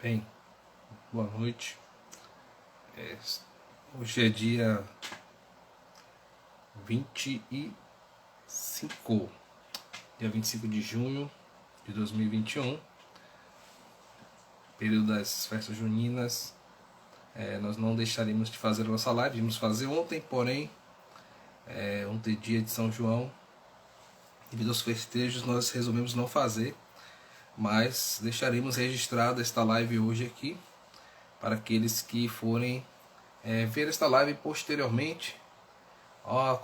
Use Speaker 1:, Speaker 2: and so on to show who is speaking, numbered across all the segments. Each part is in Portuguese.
Speaker 1: Bem, boa noite. Hoje é dia 25, dia 25 de junho de 2021, período das festas juninas. Nós não deixaremos de fazer a nossa live, vimos fazer ontem, porém, ontem dia de São João, devido aos festejos, nós resolvemos não fazer, mas deixaremos registrada esta live hoje aqui, para aqueles que forem ver esta live posteriormente.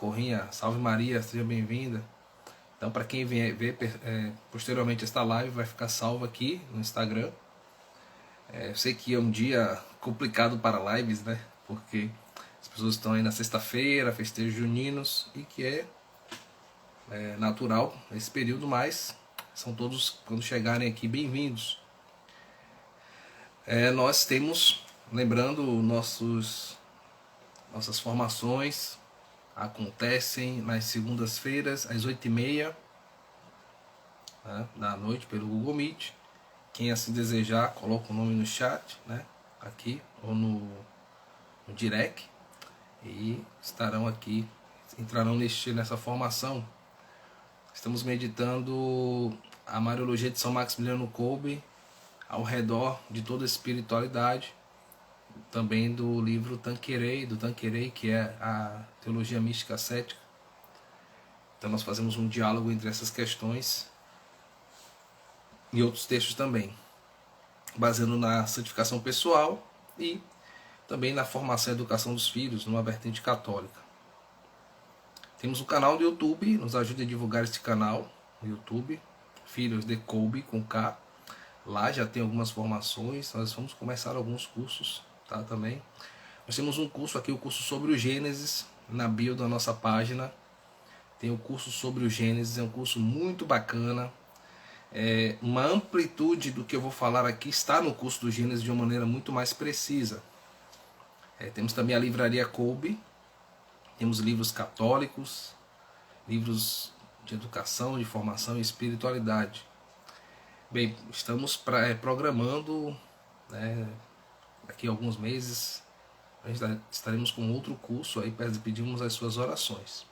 Speaker 1: Corrinha, salve Maria, seja bem-vinda. Então, para quem ver posteriormente esta live, vai ficar salvo aqui no Instagram. Eu sei que é um dia complicado para lives, né? Porque as pessoas estão aí na sexta-feira, festejos juninos, e que é natural esse período, mas são todos, quando chegarem aqui, bem-vindos. Nós temos, lembrando, nossas formações acontecem nas segundas-feiras às 8h30 da noite pelo Google Meet. Quem assim desejar, coloca o nome no chat, né, aqui ou no direct, e estarão aqui, entrarão nessa formação. Estamos meditando a Mariologia de São Maximiliano Kolbe ao redor de toda a espiritualidade, também do livro do Tanqueray, que é a Teologia Mística Cética. Então nós fazemos um diálogo entre essas questões e outros textos também, baseando na santificação pessoal e também na formação e educação dos filhos, numa vertente católica. Temos um canal do YouTube, nos ajude a divulgar este canal no YouTube, Filhos de Kolbe, com K. Lá já tem algumas formações, nós vamos começar alguns cursos, tá, também. Nós temos um curso aqui, o curso sobre o Gênesis, na bio da nossa página. Tem o curso sobre o Gênesis, é um curso muito bacana. Uma amplitude do que eu vou falar aqui está no curso do Gênesis de uma maneira muito mais precisa. Temos também a Livraria Kolbe, temos livros católicos, livros de educação, de formação e espiritualidade. Bem, estamos programando, daqui a alguns meses, estaremos com outro curso, aí pedimos as suas orações.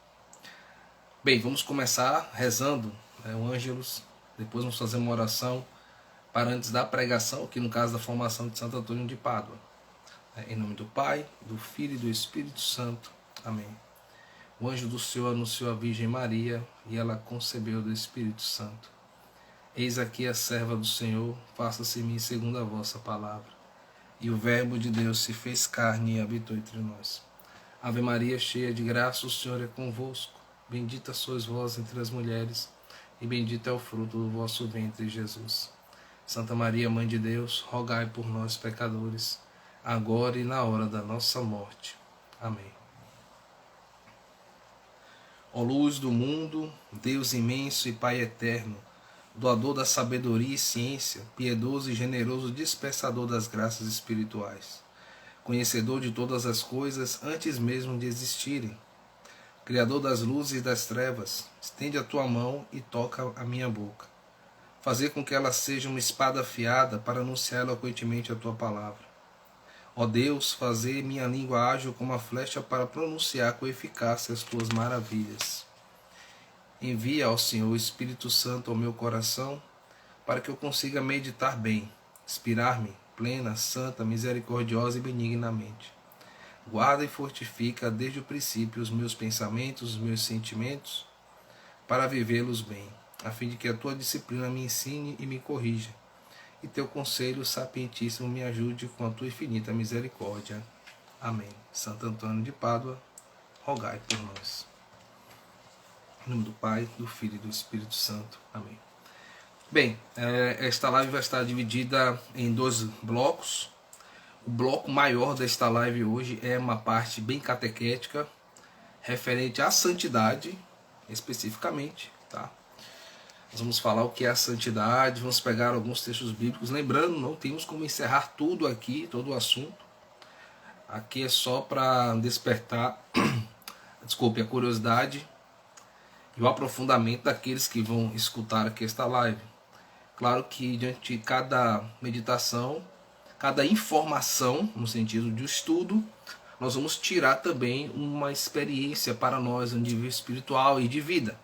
Speaker 1: Bem, vamos começar rezando o Ângelus, depois vamos fazer uma oração para antes da pregação, que no caso da formação de Santo Antônio de Pádua. Em nome do Pai, do Filho e do Espírito Santo. Amém. O anjo do Senhor anunciou a Virgem Maria, e ela concebeu do Espírito Santo. Eis aqui a serva do Senhor, faça-se em mim segundo a vossa palavra. E o Verbo de Deus se fez carne e habitou entre nós. Ave Maria, cheia de graça, o Senhor é convosco. Bendita sois vós entre as mulheres, e bendito é o fruto do vosso ventre, Jesus. Santa Maria, Mãe de Deus, rogai por nós, pecadores, agora e na hora da nossa morte. Amém. Ó luz do mundo, Deus imenso e Pai eterno, doador da sabedoria e ciência, piedoso e generoso dispensador das graças espirituais, conhecedor de todas as coisas antes mesmo de existirem, Criador das luzes e das trevas, estende a tua mão e toca a minha boca. Fazer com que ela seja uma espada afiada para anunciar eloquentemente a tua palavra. Ó Deus, fazer minha língua ágil como a flecha para pronunciar com eficácia as tuas maravilhas. Envia, ó Senhor, o Espírito Santo ao meu coração, para que eu consiga meditar bem, inspirar-me plena, santa, misericordiosa e benignamente. Guarda e fortifica desde o princípio os meus pensamentos, os meus sentimentos, para vivê-los bem, a fim de que a tua disciplina me ensine e me corrija, e teu conselho sapientíssimo me ajude com a tua infinita misericórdia. Amém. Santo Antônio de Pádua, rogai por nós. Em nome do Pai, do Filho e do Espírito Santo. Amém. Bem, esta live vai estar dividida em 2 blocos. O bloco maior desta live hoje é uma parte bem catequética, referente à santidade, especificamente, tá? Nós vamos falar o que é a santidade, vamos pegar alguns textos bíblicos. Lembrando, não temos como encerrar tudo aqui, todo o assunto. Aqui é só para despertar, a curiosidade e o aprofundamento daqueles que vão escutar aqui esta live. Claro que diante de cada meditação, cada informação, no sentido de estudo, nós vamos tirar também uma experiência para nós, um nível espiritual e de vida.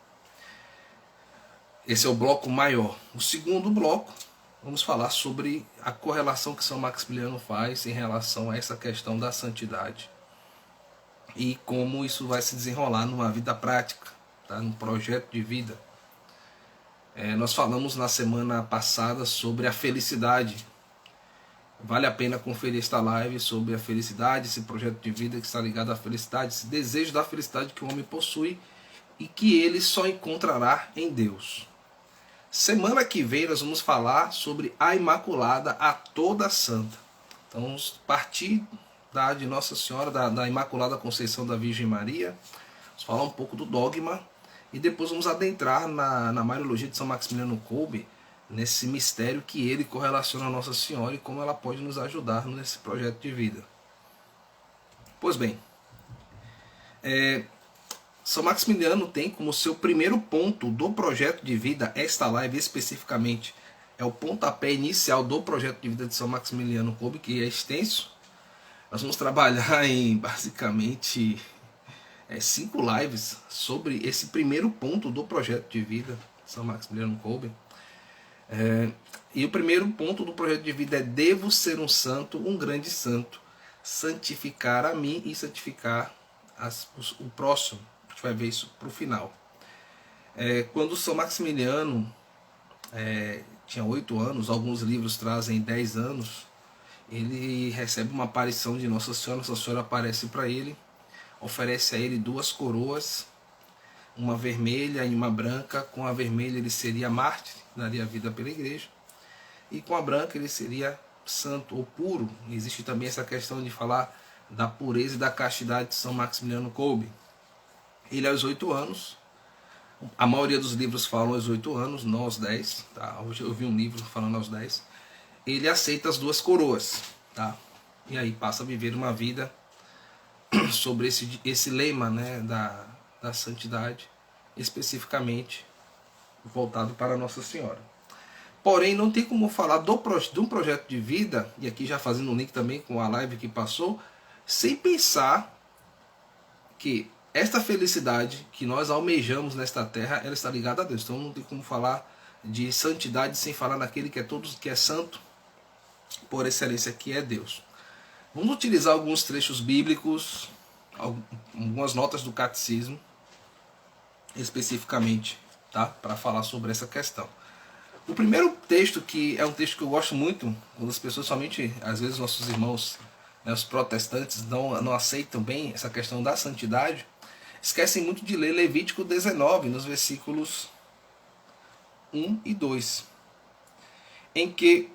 Speaker 1: Esse é o bloco maior. O segundo bloco, vamos falar sobre a correlação que São Maximiliano faz em relação a essa questão da santidade e como isso vai se desenrolar numa vida prática, tá? Num projeto de vida. Nós falamos na semana passada sobre a felicidade. Vale a pena conferir esta live sobre a felicidade, esse projeto de vida que está ligado à felicidade, esse desejo da felicidade que o homem possui e que ele só encontrará em Deus. Semana que vem nós vamos falar sobre a Imaculada, a toda santa. Então vamos partir de Nossa Senhora, da Imaculada Conceição da Virgem Maria, vamos falar um pouco do dogma e depois vamos adentrar na Mariologia de São Maximiliano Kolbe, nesse mistério que ele correlaciona a Nossa Senhora e como ela pode nos ajudar nesse projeto de vida. Pois bem, São Maximiliano tem como seu primeiro ponto do projeto de vida, esta live especificamente, é o pontapé inicial do projeto de vida de São Maximiliano Kolbe, que é extenso. Nós vamos trabalhar em basicamente 5 lives sobre esse primeiro ponto do projeto de vida de São Maximiliano Kolbe. E o primeiro ponto do projeto de vida é: devo ser um santo, um grande santo, santificar a mim e santificar o próximo. A gente vai ver isso para o final. Quando São Maximiliano tinha 8 anos, alguns livros trazem 10 anos, ele recebe uma aparição de Nossa Senhora. Nossa Senhora aparece para ele, oferece a ele 2 coroas, uma vermelha e uma branca. Com a vermelha ele seria mártir, daria vida pela igreja, e com a branca ele seria santo ou puro. Existe também essa questão de falar da pureza e da castidade de São Maximiliano Kolbe. Ele aos 8 anos, a maioria dos livros falam aos 8 anos, não aos 10, tá? Hoje eu vi um livro falando aos 10. Ele aceita as 2 coroas, tá? E aí passa a viver uma vida sobre esse lema, né, da santidade, especificamente voltado para Nossa Senhora. Porém, não tem como falar de um projeto de vida, e aqui já fazendo um link também com a live que passou, sem pensar que esta felicidade que nós almejamos nesta terra, ela está ligada a Deus. Então não tem como falar de santidade sem falar naquele que é santo por excelência, que é Deus. Vamos utilizar alguns trechos bíblicos, algumas notas do catecismo, especificamente, tá? Para falar sobre essa questão. O primeiro texto, que é um texto que eu gosto muito, quando as pessoas, somente às vezes nossos irmãos, né, os protestantes, não aceitam bem essa questão da santidade, esquecem muito de ler Levítico 19, nos versículos 1 e 2, em que,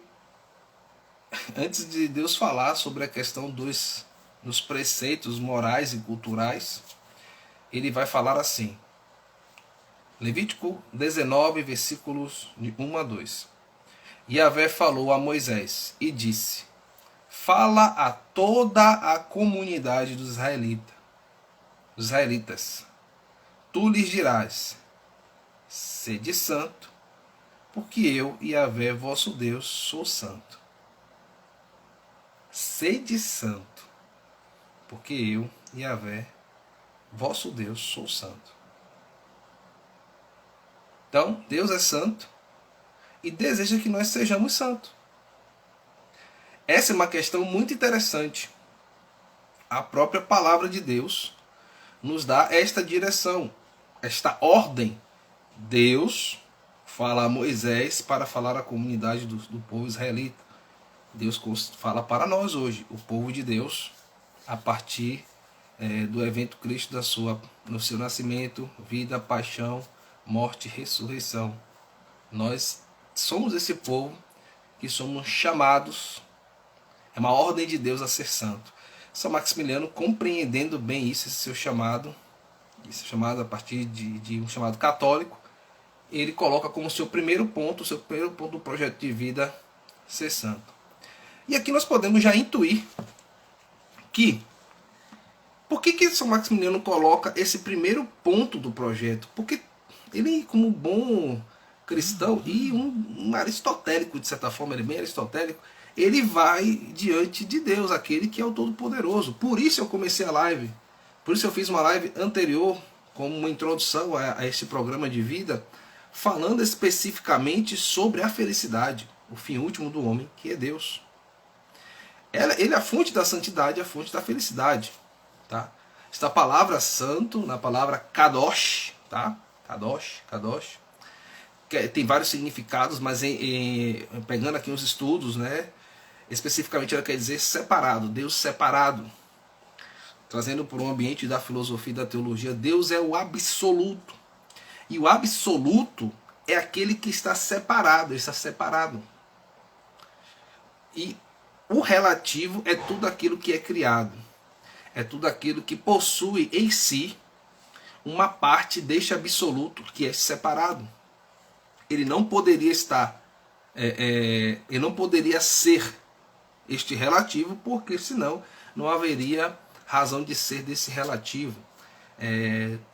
Speaker 1: antes de Deus falar sobre a questão dos preceitos morais e culturais, ele vai falar assim. Levítico 19, versículos de 1 a 2. Yahvé falou a Moisés e disse: fala a toda a comunidade dos israelitas. Tu lhes dirás: sede santo, porque eu, Yahvé, vosso Deus, sou santo. Sede santo, porque eu, Yahvé, vosso Deus, sou santo. Então, Deus é santo e deseja que nós sejamos santos. Essa é uma questão muito interessante. A própria palavra de Deus nos dá esta direção, esta ordem. Deus fala a Moisés para falar à comunidade do povo israelita. Deus fala para nós hoje, o povo de Deus, a partir do evento Cristo no seu nascimento, vida, paixão, morte e ressurreição. Nós somos esse povo que somos chamados, é uma ordem de Deus a ser santo. São Maximiliano, compreendendo bem isso, esse chamado a partir de um chamado católico, ele coloca como seu primeiro ponto do projeto de vida, ser santo. E aqui nós podemos já intuir que, por que São Maximiliano coloca esse primeiro ponto do projeto? Porque ele, como bom cristão e um aristotélico, de certa forma, ele é bem aristotélico, ele vai diante de Deus, aquele que é o Todo-Poderoso. Por isso eu comecei a live, por isso eu fiz uma live anterior, como uma introdução a este programa de vida, falando especificamente sobre a felicidade, o fim último do homem, que é Deus. Ele é a fonte da santidade, a fonte da felicidade. Tá? Esta palavra santo, na palavra kadosh, tá? Kadosh, tem vários significados, mas pegando aqui uns estudos, né, especificamente ela quer dizer separado, Deus separado. Trazendo para um ambiente da filosofia e da teologia, Deus é o absoluto. E o absoluto é aquele que está separado, ele está separado. E o relativo é tudo aquilo que é criado. É tudo aquilo que possui em si uma parte deste absoluto que é separado. Ele não poderia estar, ele não poderia ser este relativo, porque senão não haveria razão de ser desse relativo.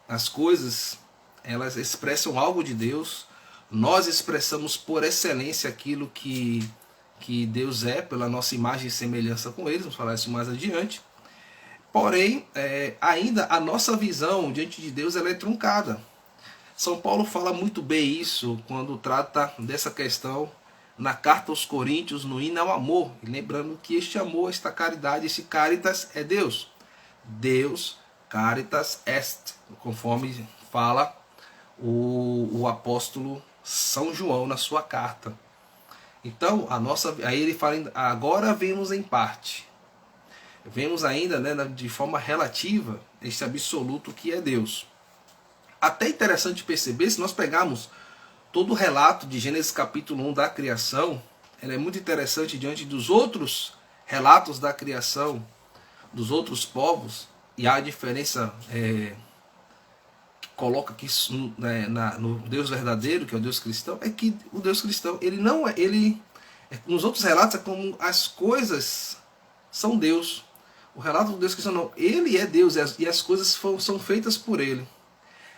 Speaker 1: As coisas, elas expressam algo de Deus, nós expressamos por excelência aquilo que Deus é, pela nossa imagem e semelhança com Ele, vamos falar isso mais adiante. Porém, ainda a nossa visão diante de Deus ela é truncada. São Paulo fala muito bem isso quando trata dessa questão na carta aos Coríntios, no hino ao amor. E lembrando que este amor, esta caridade, este caritas é Deus. Deus, caritas est, conforme fala o apóstolo São João na sua carta. Então, aí ele fala, agora vemos em parte. Vemos ainda, né, de forma relativa este absoluto que é Deus. Até interessante perceber, se nós pegarmos todo o relato de Gênesis capítulo 1 da criação, ela é muito interessante diante dos outros relatos da criação, dos outros povos, e há a diferença que coloca aqui no Deus verdadeiro, que é o Deus cristão, é que o Deus cristão, ele não é, nos outros relatos é como as coisas são Deus. O relato do Deus cristão não, ele é Deus e as coisas são feitas por ele.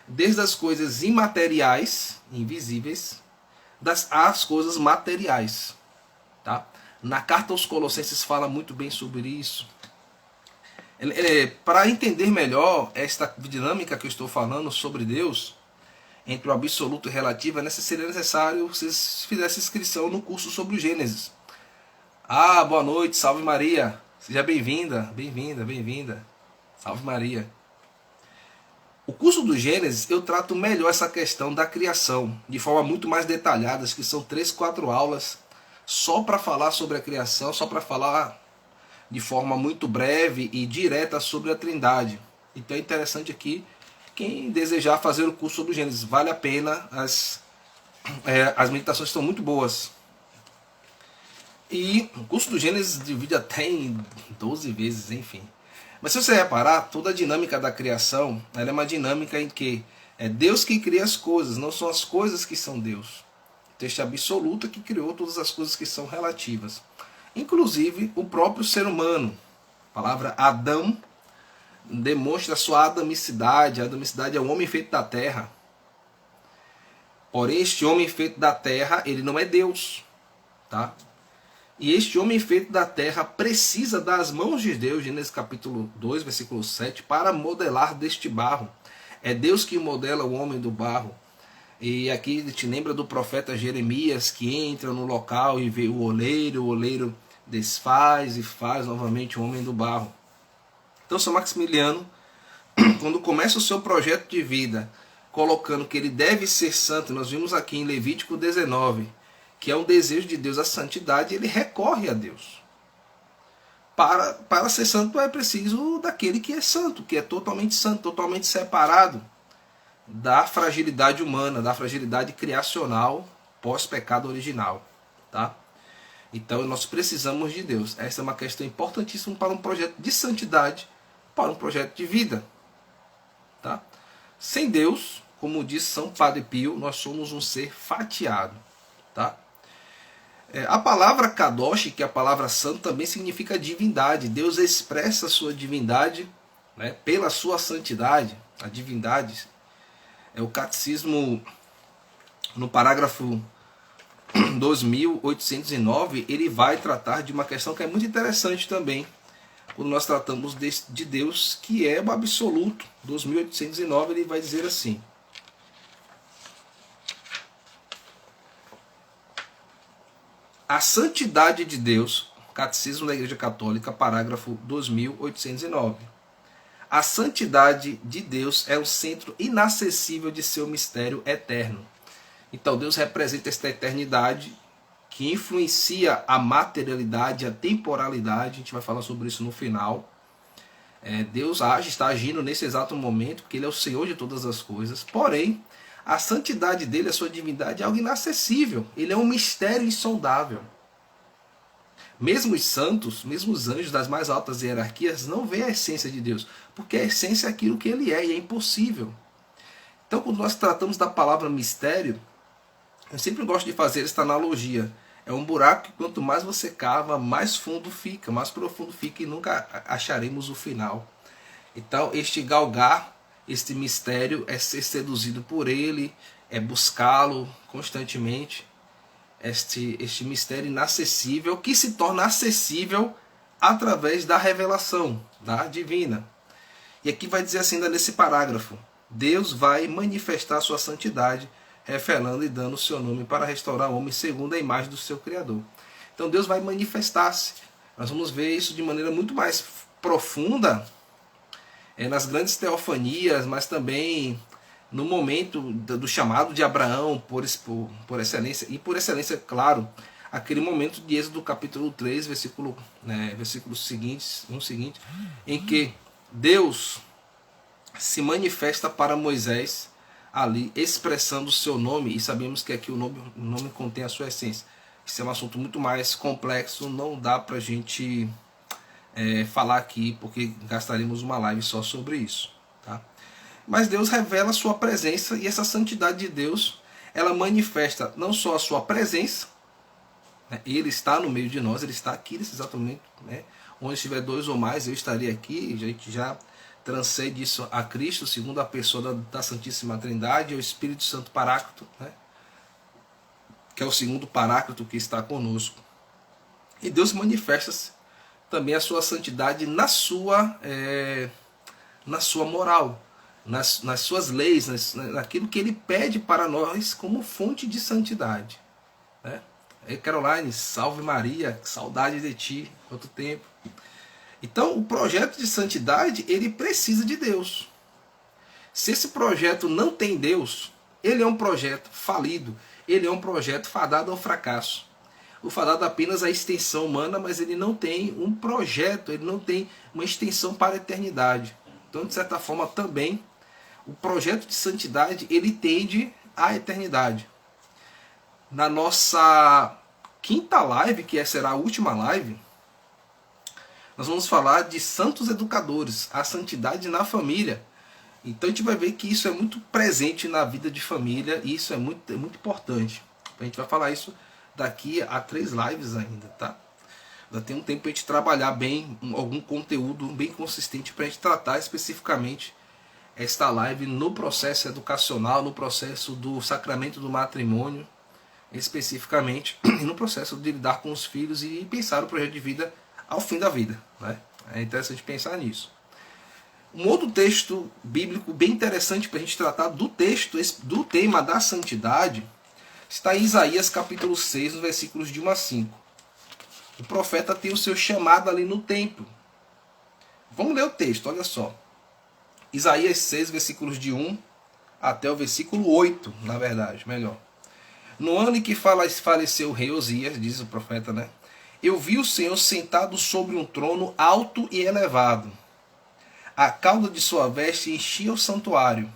Speaker 1: Desde as coisas imateriais, invisíveis, às coisas materiais. Tá? Na carta aos Colossenses fala muito bem sobre isso. Para entender melhor esta dinâmica que eu estou falando sobre Deus, entre o absoluto e o relativo, seria necessário que vocês fizessem inscrição no curso sobre o Gênesis. Boa noite, salve Maria. Seja bem-vinda, bem-vinda. Salve Maria. O curso do Gênesis, eu trato melhor essa questão da criação, de forma muito mais detalhada, que são 3, 4 aulas, só para falar sobre a criação, só para falar de forma muito breve e direta sobre a Trindade. Então é interessante aqui, quem desejar fazer o curso sobre o Gênesis, vale a pena, as meditações estão muito boas. E o curso do Gênesis divide até em 12 vezes, enfim. Mas se você reparar, toda a dinâmica da criação, ela é uma dinâmica em que é Deus que cria as coisas, não são as coisas que são Deus. O texto absoluto que criou todas as coisas que são relativas. Inclusive o próprio ser humano. A palavra Adão demonstra a sua adamicidade. A adamicidade é o homem feito da terra. Porém, este homem feito da terra, ele não é Deus. Tá? E este homem feito da terra precisa das mãos de Deus, Gênesis capítulo 2, versículo 7, para modelar deste barro. É Deus que modela o homem do barro. E aqui te lembra do profeta Jeremias, que entra no local e vê o oleiro desfaz e faz novamente o homem do barro. Então São Maximiliano, quando começa o seu projeto de vida, colocando que ele deve ser santo, nós vimos aqui em Levítico 19, que é um desejo de Deus a santidade, ele recorre a Deus. Para ser santo é preciso daquele que é santo, que é totalmente santo, totalmente separado da fragilidade humana, da fragilidade criacional pós-pecado original. Tá? Então nós precisamos de Deus. Essa é uma questão importantíssima para um projeto de santidade, para um projeto de vida. Tá? Sem Deus, como diz São Padre Pio, nós somos um ser fatiado. Tá? A palavra Kadosh, que é a palavra santo, também significa divindade. Deus expressa a sua divindade, né, pela sua santidade. A divindade, o catecismo, no parágrafo 2809, ele vai tratar de uma questão que é muito interessante também, quando nós tratamos de Deus, que é o absoluto. 2809, ele vai dizer assim: a santidade de Deus, Catecismo da Igreja Católica, parágrafo 2809. A santidade de Deus é o centro inacessível de seu mistério eterno. Então Deus representa esta eternidade que influencia a materialidade, a temporalidade. A gente vai falar sobre isso no final. Deus está agindo nesse exato momento, porque Ele é o Senhor de todas as coisas. Porém, a santidade dele, a sua divindade, é algo inacessível. Ele é um mistério insondável. Mesmo os santos, mesmo os anjos das mais altas hierarquias, não veem a essência de Deus, porque a essência é aquilo que Ele é, e é impossível. Então, quando nós tratamos da palavra mistério, eu sempre gosto de fazer esta analogia. É um buraco que quanto mais você cava, mais fundo fica, mais profundo fica, e nunca acharemos o final. Então, este galgar, este mistério, é ser seduzido por ele, é buscá-lo constantemente. Este mistério inacessível, que se torna acessível através da revelação da divina. E aqui vai dizer assim, ainda nesse parágrafo: Deus vai manifestar sua santidade, revelando e dando o seu nome para restaurar o homem segundo a imagem do seu Criador. Então Deus vai manifestar-se. Nós vamos ver isso de maneira muito mais profunda nas grandes teofanias, mas também no momento do chamado de Abraão, por excelência, e por excelência, claro, aquele momento de Êxodo capítulo 3, versículos seguintes, em que Deus se manifesta para Moisés, ali expressando o seu nome, e sabemos que aqui o nome contém a sua essência. Isso é um assunto muito mais complexo, não dá para a gente falar aqui, porque gastaremos uma live só sobre isso, tá? Mas Deus revela a sua presença, e essa santidade de Deus, ela manifesta não só a sua presença, né? Ele está no meio de nós, ele está aqui nesse exato momento, né? Onde estiver dois ou mais, eu estarei aqui. A gente já transcende isso a Cristo, segundo a pessoa da Santíssima Trindade, é o Espírito Santo Paráclito, né? Que é o segundo Paráclito que está conosco. E Deus manifesta também a sua santidade na sua moral, nas suas leis, naquilo que Ele pede para nós como fonte de santidade, né? Caroline, salve Maria, saudade de ti, quanto tempo. Então, o projeto de santidade, ele precisa de Deus. Se esse projeto não tem Deus, ele é um projeto falido, ele é um projeto fadado ao fracasso. O fadado apenas à extensão humana, mas ele não tem um projeto, ele não tem uma extensão para a eternidade. Então, de certa forma, também, o projeto de santidade, ele tende à eternidade. Na nossa quinta live, que será a última live, nós vamos falar de santos educadores, a santidade na família. Então a gente vai ver que isso é muito presente na vida de família, e isso é muito importante. A gente vai falar isso daqui a 3 lives ainda, tá? Ainda tem um tempo para a gente trabalhar bem, algum conteúdo bem consistente para a gente tratar especificamente esta live no processo educacional, no processo do sacramento do matrimônio, especificamente, e no processo de lidar com os filhos e pensar o projeto de vida ao fim da vida, né? É interessante pensar nisso. Um outro texto bíblico bem interessante para a gente tratar do tema da santidade está em Isaías capítulo 6, nos versículos de 1 a 5. O profeta tem o seu chamado ali no templo. Vamos ler o texto, olha só. Isaías 6, versículos de 1 até o versículo 8, na verdade, melhor. No ano em que faleceu o rei Osias, diz o profeta, né? Eu vi o Senhor sentado sobre um trono alto e elevado. A cauda de sua veste enchia o santuário.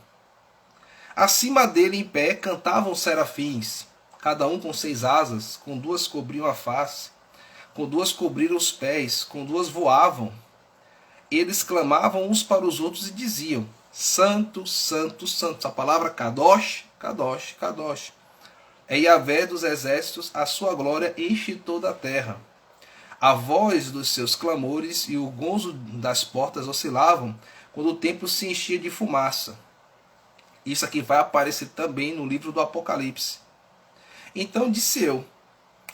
Speaker 1: Acima dele, em pé, cantavam serafins, cada um com 6 asas, com 2 cobriam a face, com 2 cobriram os pés, com 2 voavam. Eles clamavam uns para os outros e diziam: Santo, Santo, Santo. A palavra Kadosh, Kadosh, Kadosh. É Yahvé dos exércitos, a sua glória enche toda a terra. A voz dos seus clamores e o gonzo das portas oscilavam quando o templo se enchia de fumaça. Isso aqui vai aparecer também no livro do Apocalipse. Então disse eu: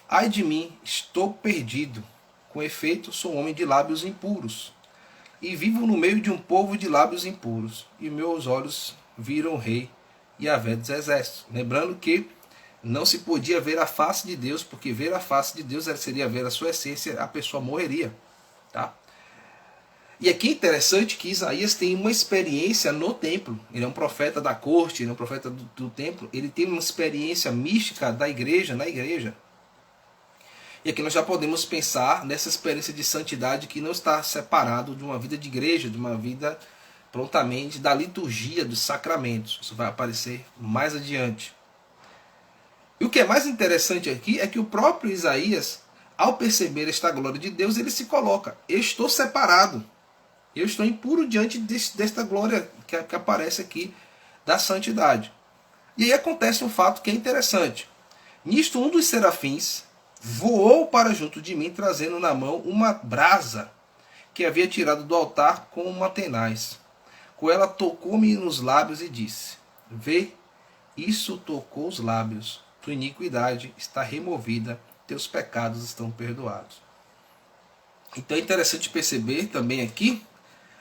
Speaker 1: ai de mim, estou perdido. Com efeito, sou um homem de lábios impuros, e vivo no meio de um povo de lábios impuros, e meus olhos viram o rei Yahvé dos exércitos. Lembrando que não se podia ver a face de Deus, porque ver a face de Deus seria ver a sua essência, a pessoa morreria. Tá? E aqui é interessante que Isaías tem uma experiência no templo. Ele é um profeta da corte, ele é um profeta do templo. Ele tem uma experiência mística da igreja, na igreja. E aqui nós já podemos pensar nessa experiência de santidade que não está separado de uma vida de igreja, de uma vida prontamente da liturgia dos sacramentos. Isso vai aparecer mais adiante. E o que é mais interessante aqui é que o próprio Isaías, ao perceber esta glória de Deus, ele se coloca: eu estou separado, eu estou impuro diante desta glória que aparece aqui da santidade. E aí acontece um fato que é interessante. Nisto, um dos serafins voou para junto de mim, trazendo na mão uma brasa que havia tirado do altar com uma tenaz. Com ela tocou-me nos lábios e disse: vê, isso tocou os lábios. Tua iniquidade está removida, teus pecados estão perdoados. Então é interessante perceber também aqui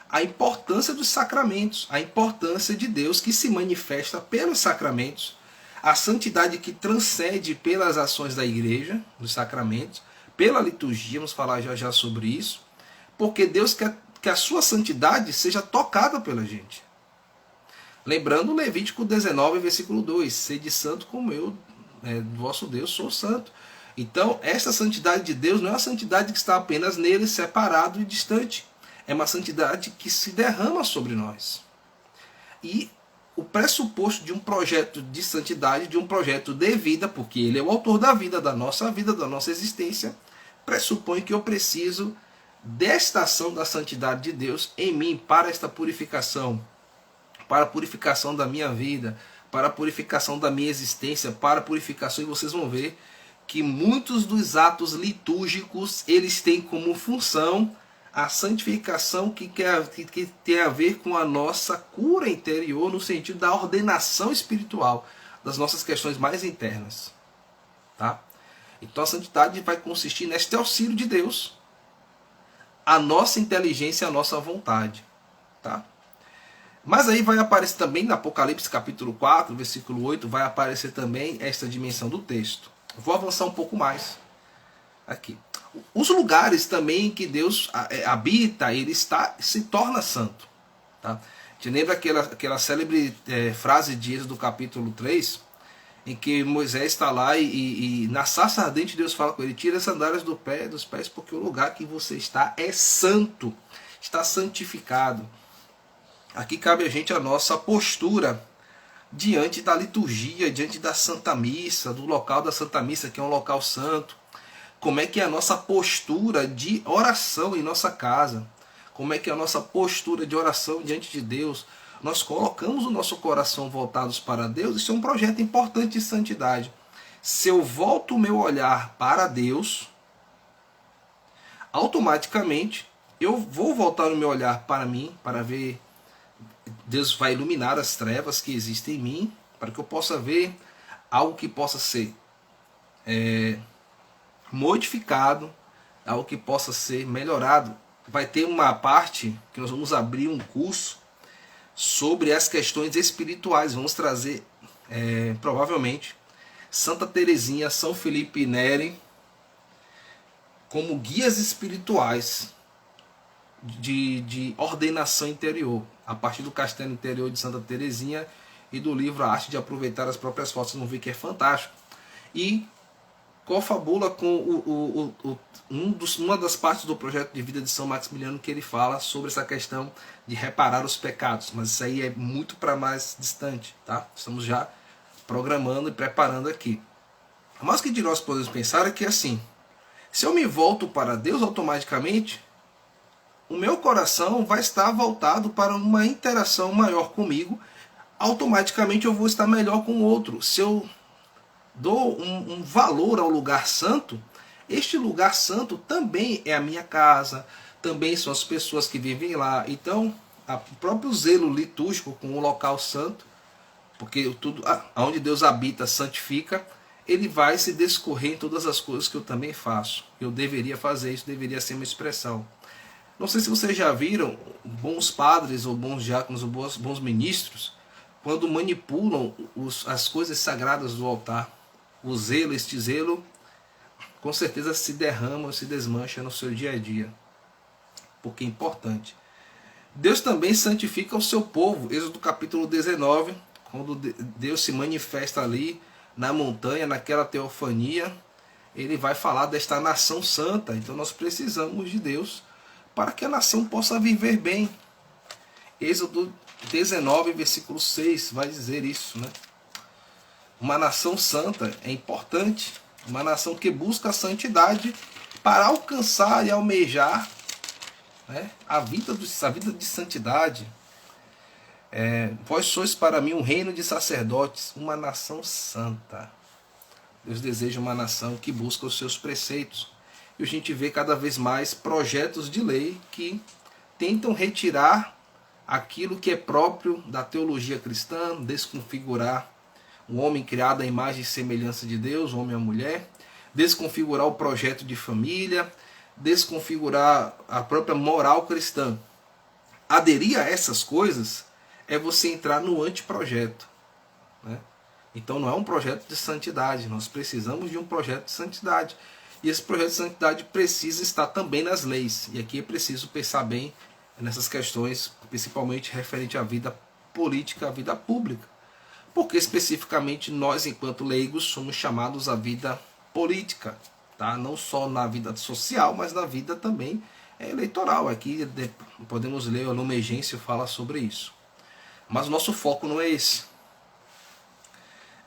Speaker 1: a importância dos sacramentos, a importância de Deus que se manifesta pelos sacramentos, a santidade que transcende pelas ações da igreja, dos sacramentos, pela liturgia, vamos falar já já sobre isso, porque Deus quer que a sua santidade seja tocada pela gente. Lembrando Levítico 19, versículo 2, sede santo como eu, vosso Deus, sou santo. Então, essa santidade de Deus não é a santidade que está apenas nele, separado e distante. É uma santidade que se derrama sobre nós. E o pressuposto de um projeto de santidade, de um projeto de vida, porque ele é o autor da vida, da nossa existência, pressupõe que eu preciso desta ação da santidade de Deus em mim para esta purificação, para a purificação da minha vida, para a purificação da minha existência, para a purificação, e vocês vão ver que muitos dos atos litúrgicos, eles têm como função a santificação que tem a ver com a nossa cura interior, no sentido da ordenação espiritual das nossas questões mais internas. Tá? Então a santidade vai consistir neste auxílio de Deus, a nossa inteligência, a nossa vontade. Tá? Mas aí vai aparecer também, no Apocalipse capítulo 4, versículo 8, vai aparecer também esta dimensão do texto. Vou avançar um pouco mais aqui. Os lugares também que Deus habita, ele se torna santo. Tá? Te lembra aquela célebre frase de Êxodo capítulo 3, em que Moisés está lá e na sarça ardente Deus fala com ele: tira as sandálias dos pés, porque o lugar que você está é santo, está santificado. Aqui cabe a gente a nossa postura diante da liturgia, diante da Santa Missa, do local da Santa Missa, que é um local santo. Como é que é a nossa postura de oração em nossa casa? Como é que é a nossa postura de oração diante de Deus? Nós colocamos o nosso coração voltados para Deus. Isso é um projeto importante de santidade. Se eu volto o meu olhar para Deus, automaticamente eu vou voltar o meu olhar para mim, para ver. Deus vai iluminar as trevas que existem em mim, para que eu possa ver algo que possa ser modificado, algo que possa ser melhorado. Vai ter uma parte que nós vamos abrir um curso sobre as questões espirituais. Vamos trazer, provavelmente, Santa Teresinha, São Felipe Neri, como guias espirituais de ordenação interior, a partir do Castelo Interior de Santa Teresinha e do livro A Arte de Aproveitar as Próprias Forças. Vocês vão ver que é fantástico. E confabula com uma das partes do projeto de vida de São Maximiliano, que ele fala sobre essa questão de reparar os pecados. Mas isso aí é muito para mais distante. Tá? Estamos já programando e preparando aqui. Mas o que de nós podemos pensar é que assim, se eu me volto para Deus automaticamente, o meu coração vai estar voltado para uma interação maior comigo, automaticamente eu vou estar melhor com o outro. Se eu dou um valor ao lugar santo, este lugar santo também é a minha casa, também são as pessoas que vivem lá. Então, o próprio zelo litúrgico com o local santo, porque tudo onde Deus habita santifica, ele vai se descorrer em todas as coisas que eu também faço. Eu deveria fazer isso, deveria ser uma expressão. Não sei se vocês já viram bons padres ou bons diáconos ou bons ministros, quando manipulam as coisas sagradas do altar. O zelo, este zelo, com certeza se derrama, se desmancha no seu dia a dia. Porque é importante. Deus também santifica o seu povo. Êxodo capítulo 19, quando Deus se manifesta ali na montanha, naquela teofania, ele vai falar desta nação santa. Então nós precisamos de Deus para que a nação possa viver bem. Êxodo 19, versículo 6, vai dizer isso, né? Uma nação santa é importante, uma nação que busca a santidade para alcançar e almejar, né, a vida de santidade. Vós sois para mim um reino de sacerdotes, uma nação santa. Deus deseja uma nação que busca os seus preceitos. E a gente vê cada vez mais projetos de lei que tentam retirar aquilo que é próprio da teologia cristã, desconfigurar o homem criado à imagem e semelhança de Deus, o homem e a mulher, desconfigurar o projeto de família, desconfigurar a própria moral cristã. Aderir a essas coisas é você entrar no anteprojeto, né? Então não é um projeto de santidade, nós precisamos de um projeto de santidade. E esse projeto de santidade precisa estar também nas leis. E aqui é preciso pensar bem nessas questões, principalmente referente à vida política, à vida pública. Porque especificamente nós, enquanto leigos, somos chamados à vida política, tá? Não só na vida social, mas na vida também eleitoral. Aqui podemos ler, o Nome Gêncio fala sobre isso. Mas o nosso foco não é esse.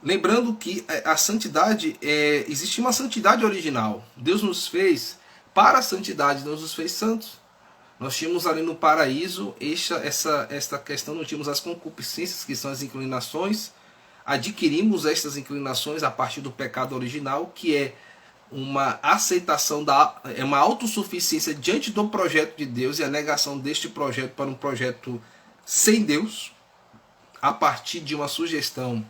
Speaker 1: Lembrando que a santidade, existe uma santidade original. Deus nos fez para a santidade, Deus nos fez santos. Nós tínhamos ali no paraíso esta questão, nós tínhamos as concupiscências, que são as inclinações. Adquirimos estas inclinações a partir do pecado original, que é uma aceitação, uma autossuficiência diante do projeto de Deus e a negação deste projeto para um projeto sem Deus, a partir de uma sugestão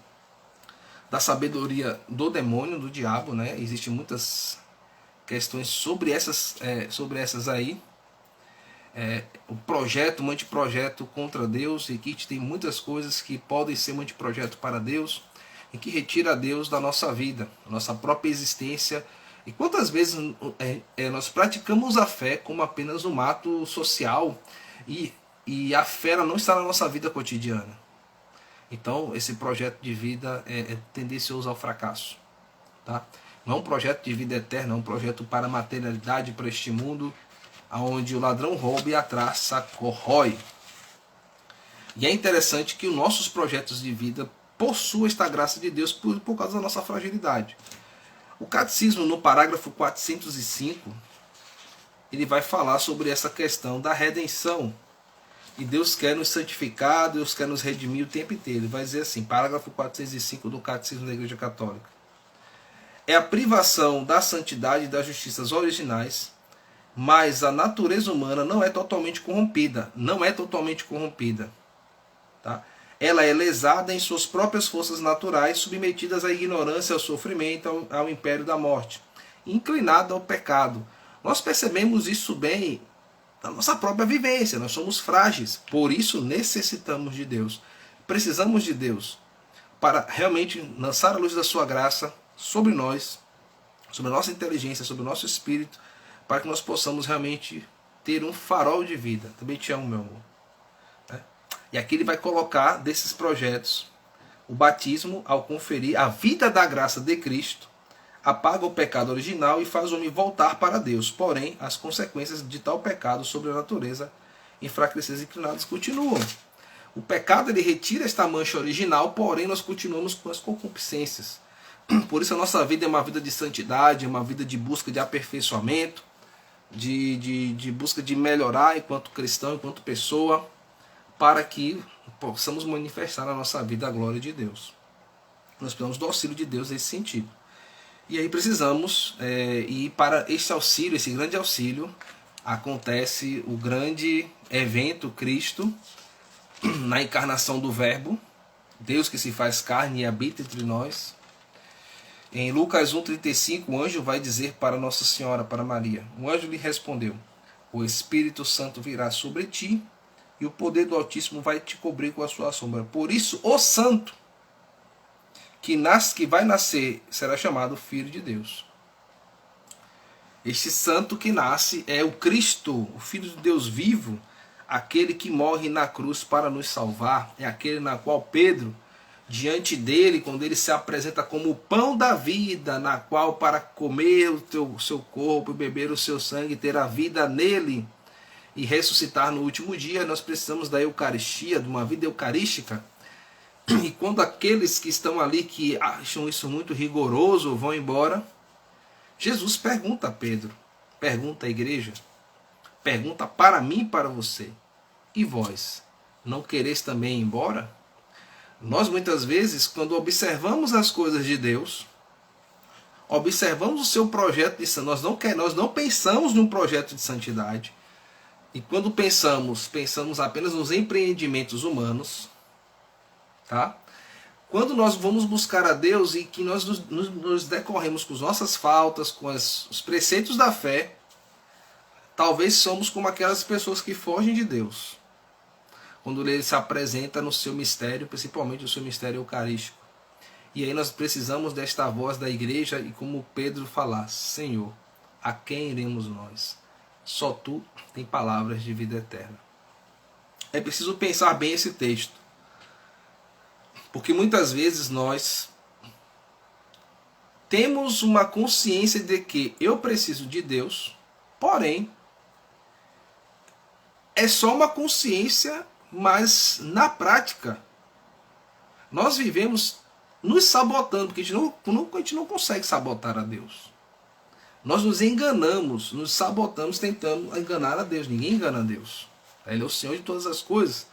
Speaker 1: da sabedoria do demônio, do diabo, né? Existem muitas questões sobre essas aí. O projeto, um anteprojeto contra Deus, e que tem muitas coisas que podem ser um anteprojeto para Deus, e que retira Deus da nossa vida, da nossa própria existência. E quantas vezes nós praticamos a fé como apenas um ato social, e a fé não está na nossa vida cotidiana. Então, esse projeto de vida é tendencioso ao fracasso. Tá? Não é um projeto de vida eterna, é um projeto para a materialidade, para este mundo, onde o ladrão rouba e a traça corrói. E é interessante que os nossos projetos de vida possuam esta graça de Deus por causa da nossa fragilidade. O Catecismo, no parágrafo 405, ele vai falar sobre essa questão da redenção. E Deus quer nos santificar, Deus quer nos redimir o tempo inteiro. Ele vai dizer assim, parágrafo 405 do Catecismo da Igreja Católica. É a privação da santidade e das justiças originais, mas a natureza humana não é totalmente corrompida. Não é totalmente corrompida. Tá? Ela é lesada em suas próprias forças naturais, submetidas à ignorância, ao sofrimento, ao império da morte, inclinada ao pecado. Nós percebemos isso bem da nossa própria vivência. Nós somos frágeis, por isso necessitamos de Deus. Precisamos de Deus para realmente lançar a luz da sua graça sobre nós, sobre a nossa inteligência, sobre o nosso espírito, para que nós possamos realmente ter um farol de vida. Também te amo, meu amor. E aqui ele vai colocar desses projetos o batismo, ao conferir a vida da graça de Cristo, apaga o pecado original e faz o homem voltar para Deus. Porém, as consequências de tal pecado sobre a natureza enfraquecidas e inclinadas continuam. O pecado ele retira esta mancha original, porém nós continuamos com as concupiscências. Por isso a nossa vida é uma vida de santidade, é uma vida de busca de aperfeiçoamento, de busca de melhorar enquanto cristão, enquanto pessoa, para que possamos manifestar na nossa vida a glória de Deus. Nós precisamos do auxílio de Deus nesse sentido. E aí precisamos, e para este auxílio, esse grande auxílio, acontece o grande evento Cristo, na encarnação do Verbo, Deus que se faz carne e habita entre nós. Em Lucas 1,35, o anjo vai dizer para Nossa Senhora, para Maria. O anjo lhe respondeu: o Espírito Santo virá sobre ti, e o poder do Altíssimo vai te cobrir com a sua sombra. Por isso, o santo que vai nascer será chamado Filho de Deus. Este santo que nasce é o Cristo, o Filho de Deus vivo, aquele que morre na cruz para nos salvar. É aquele na qual Pedro, diante dele, quando ele se apresenta como o pão da vida, na qual para comer o seu corpo, beber o seu sangue, ter a vida nele e ressuscitar no último dia, nós precisamos da Eucaristia, de uma vida eucarística. E quando aqueles que estão ali, que acham isso muito rigoroso, vão embora, Jesus pergunta a Pedro, pergunta à igreja, pergunta para mim e para você: e vós, não quereis também ir embora? Nós muitas vezes, quando observamos as coisas de Deus, observamos o seu projeto de santidade, nós não pensamos num projeto de santidade, e quando pensamos apenas nos empreendimentos humanos, tá? Quando nós vamos buscar a Deus e que nós nos decorremos com as nossas faltas, com os preceitos da fé, talvez somos como aquelas pessoas que fogem de Deus, quando ele se apresenta no seu mistério, principalmente no seu mistério eucarístico. E aí nós precisamos desta voz da igreja e como Pedro falar: Senhor, a quem iremos nós? Só tu tem palavras de vida eterna. É preciso pensar bem esse texto, porque muitas vezes nós temos uma consciência de que eu preciso de Deus, porém, é só uma consciência, mas na prática, nós vivemos nos sabotando, porque a gente não consegue sabotar a Deus. Nós nos enganamos, nos sabotamos tentando enganar a Deus. Ninguém engana a Deus. Ele é o Senhor de todas as coisas.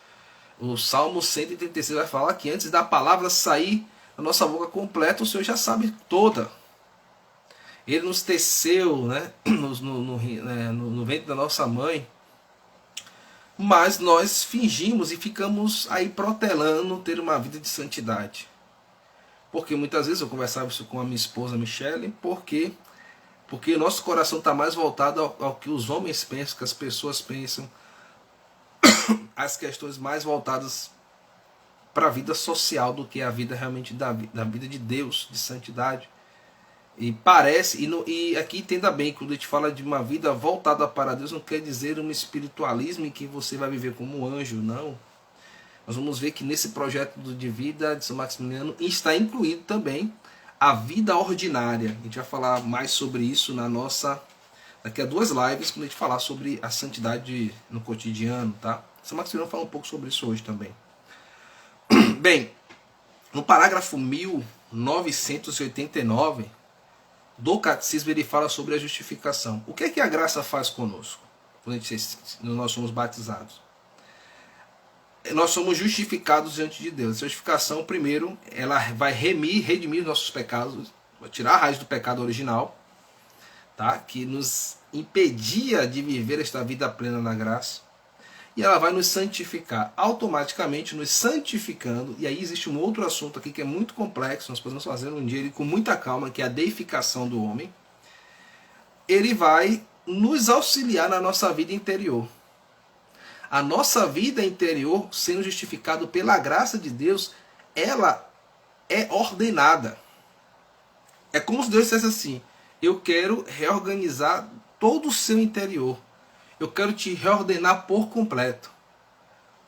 Speaker 1: O Salmo 136 vai falar que antes da palavra sair da nossa boca completa, o Senhor já sabe toda. Ele nos teceu, né, no ventre da nossa mãe, mas nós fingimos e ficamos aí protelando ter uma vida de santidade. Porque muitas vezes eu conversava isso com a minha esposa Michele, porque o nosso coração está mais voltado ao que os homens pensam, que as pessoas pensam, as questões mais voltadas para a vida social do que a vida realmente da vida de Deus, de santidade. E parece, e aqui entenda bem, quando a gente fala de uma vida voltada para Deus, não quer dizer um espiritualismo em que você vai viver como um anjo, não. Nós vamos ver que nesse projeto de vida de São Maximiliano está incluído também a vida ordinária. A gente vai falar mais sobre isso daqui a 2 lives, quando a gente falar sobre a santidade no cotidiano, tá? São Maximiliano fala um pouco sobre isso hoje também. Bem, no parágrafo 1989 do Catecismo, ele fala sobre a justificação. O que é que a graça faz conosco quando nós somos batizados? Nós somos justificados diante de Deus. A justificação, primeiro, ela vai redimir nossos pecados, vai tirar a raiz do pecado original, tá? Que nos impedia de viver esta vida plena na graça. E ela vai nos santificar, automaticamente nos santificando. E aí existe um outro assunto aqui que é muito complexo, nós podemos fazer um dia ele com muita calma, que é a deificação do homem. Ele vai nos auxiliar na nossa vida interior. A nossa vida interior, sendo justificado pela graça de Deus, ela é ordenada. É como se Deus dissesse assim: eu quero reorganizar todo o seu interior. Eu quero te reordenar por completo.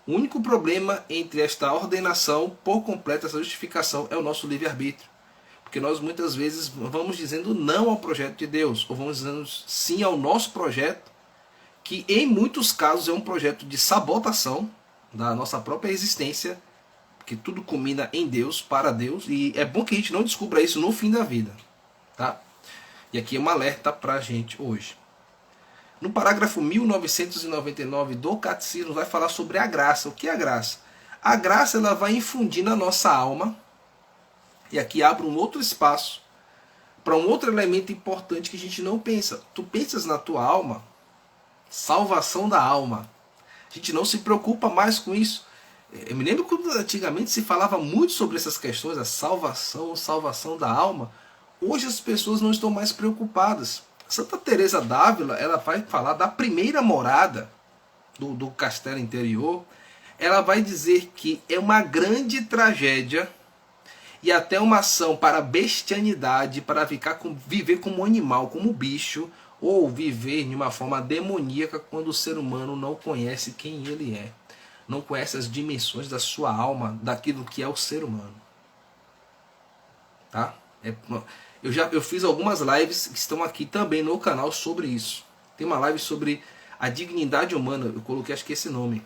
Speaker 1: O único problema entre esta ordenação por completo, essa justificação, é o nosso livre-arbítrio. Porque nós muitas vezes vamos dizendo não ao projeto de Deus, ou vamos dizendo sim ao nosso projeto, que em muitos casos é um projeto de sabotação da nossa própria existência, que tudo culmina em Deus, para Deus, e é bom que a gente não descubra isso no fim da vida. Tá? E aqui é um alerta para a gente hoje. No parágrafo 1999 do Catecismo vai falar sobre a graça. O que é a graça? A graça ela vai infundir na nossa alma, e aqui abre um outro espaço para um outro elemento importante que a gente não pensa. Tu pensas na tua alma, salvação da alma. A gente não se preocupa mais com isso. Eu me lembro quando antigamente se falava muito sobre essas questões, a salvação da alma. Hoje as pessoas não estão mais preocupadas. Santa Teresa d'Ávila, ela vai falar da primeira morada do castelo interior. Ela vai dizer que é uma grande tragédia e até uma ação para bestialidade, para viver como animal, como bicho, ou viver de uma forma demoníaca quando o ser humano não conhece quem ele é, não conhece as dimensões da sua alma, daquilo que é o ser humano. Tá? Eu fiz algumas lives que estão aqui também no canal sobre isso. Tem uma live sobre a dignidade humana, eu coloquei acho que esse nome.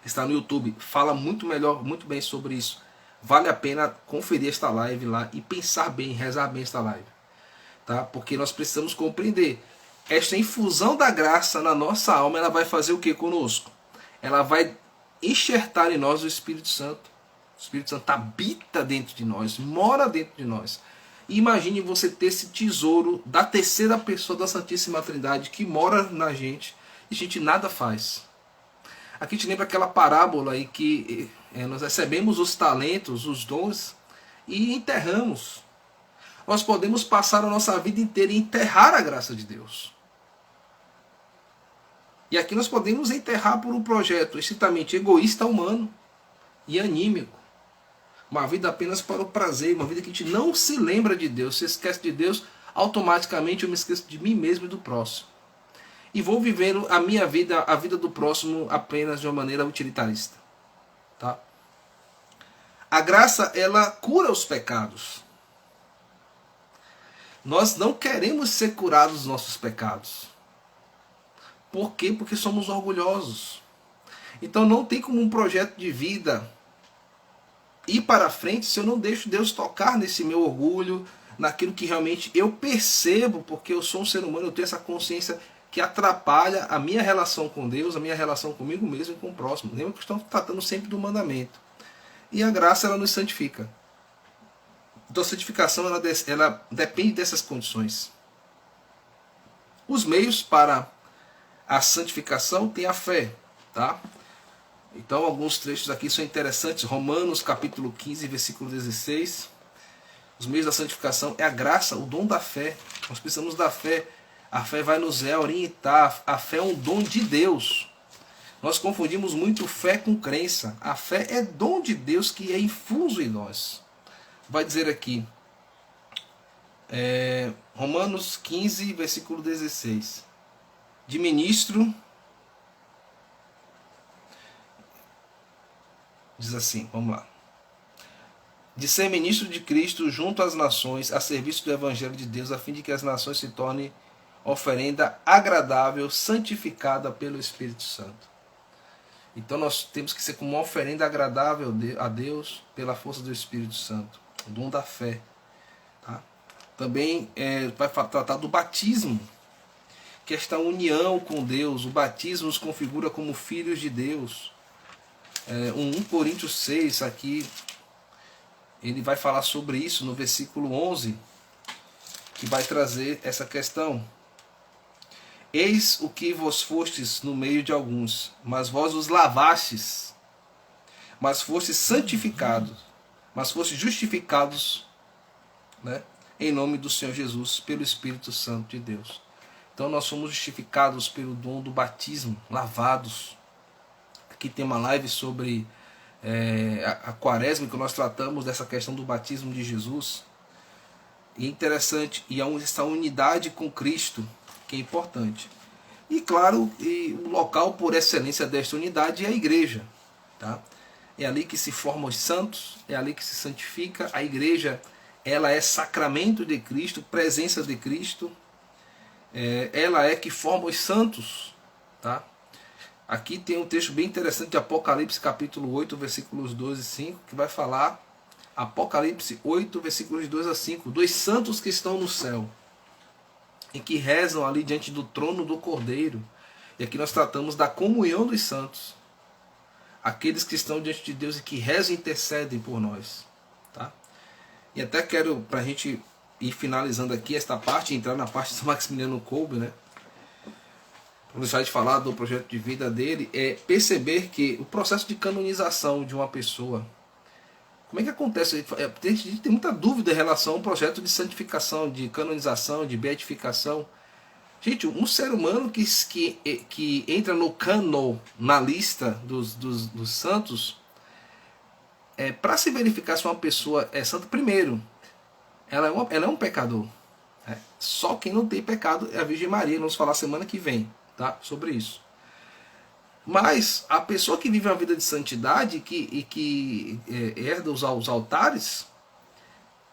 Speaker 1: Está no YouTube, fala muito melhor, muito bem sobre isso. Vale a pena conferir esta live lá e pensar bem, rezar bem esta live. Tá? Porque nós precisamos compreender. Esta infusão da graça na nossa alma, ela vai fazer o que conosco? Ela vai enxertar em nós o Espírito Santo. O Espírito Santo habita dentro de nós, mora dentro de nós. E imagine você ter esse tesouro da terceira pessoa da Santíssima Trindade que mora na gente e a gente nada faz. Aqui te lembra aquela parábola aí que nós recebemos os talentos, os dons e enterramos. Nós podemos passar a nossa vida inteira e enterrar a graça de Deus. E aqui nós podemos enterrar por um projeto estritamente egoísta, humano e anímico. Uma vida apenas para o prazer, uma vida que a gente não se lembra de Deus. Se esquece de Deus, automaticamente eu me esqueço de mim mesmo e do próximo. E vou vivendo a minha vida, a vida do próximo, apenas de uma maneira utilitarista. Tá? A graça, ela cura os pecados. Nós não queremos ser curados dos nossos pecados. Por quê? Porque somos orgulhosos. Então não tem como um projeto de vida ir para frente se eu não deixo Deus tocar nesse meu orgulho, naquilo que realmente eu percebo, porque eu sou um ser humano, eu tenho essa consciência que atrapalha a minha relação com Deus, a minha relação comigo mesmo e com o próximo. Lembra que estamos tratando sempre do mandamento. E a graça, ela nos santifica. Então a santificação, ela depende dessas condições. Os meios para a santificação tem a fé. Tá? Então alguns trechos aqui são interessantes. Romanos capítulo 15, versículo 16. Os meios da santificação é a graça, o dom da fé. Nós precisamos da fé. A fé vai nos orientar. A fé é um dom de Deus. Nós confundimos muito fé com crença. A fé é dom de Deus que é infuso em nós. Vai dizer aqui, Romanos 15, versículo 16. De ministro, diz assim, vamos lá. De ser ministro de Cristo junto às nações, a serviço do Evangelho de Deus, a fim de que as nações se tornem oferenda agradável, santificada pelo Espírito Santo. Então nós temos que ser como uma oferenda agradável a Deus pela força do Espírito Santo, o dom da fé. Tá? Também vai tratar do batismo, que é esta união com Deus. O batismo nos configura como filhos de Deus. 1 Coríntios 6, aqui, ele vai falar sobre isso no versículo 11, que vai trazer essa questão. Eis o que vos fostes no meio de alguns, mas vós os lavastes, mas fostes santificados, mas fostes justificados, né, em nome do Senhor Jesus, pelo Espírito Santo de Deus. Então nós somos justificados pelo dom do batismo, lavados. Aqui tem uma live sobre a quaresma, que nós tratamos dessa questão do batismo de Jesus. E é interessante, e essa unidade com Cristo, que é importante. E claro, o local por excelência desta unidade é a igreja. Tá? É ali que se formam os santos, é ali que se santifica. A igreja, ela é sacramento de Cristo, presença de Cristo. Ela é que forma os santos. Tá? Aqui tem um texto bem interessante de Apocalipse capítulo 8, versículos 2 e 5, que vai falar, Apocalipse 8, versículos 2 a 5, dos santos que estão no céu, e que rezam ali diante do trono do Cordeiro. E aqui nós tratamos da comunhão dos santos, aqueles que estão diante de Deus e que rezam e intercedem por nós. Tá? E até quero, para a gente ir finalizando aqui esta parte, entrar na parte de São Maximiliano Kolbe, né? Vou deixar de falar do projeto de vida dele, é perceber que o processo de canonização de uma pessoa, Como é que acontece? A gente tem muita dúvida em relação ao projeto de santificação, de canonização, de beatificação. Gente, um ser humano que entra no canon, na lista dos santos, para se verificar se uma pessoa é santa, primeiro, ela é um pecador. Só quem não tem pecado é a Virgem Maria. Vamos falar semana que vem, tá? Sobre isso. Mas a pessoa que vive uma vida de santidade e que herda os altares,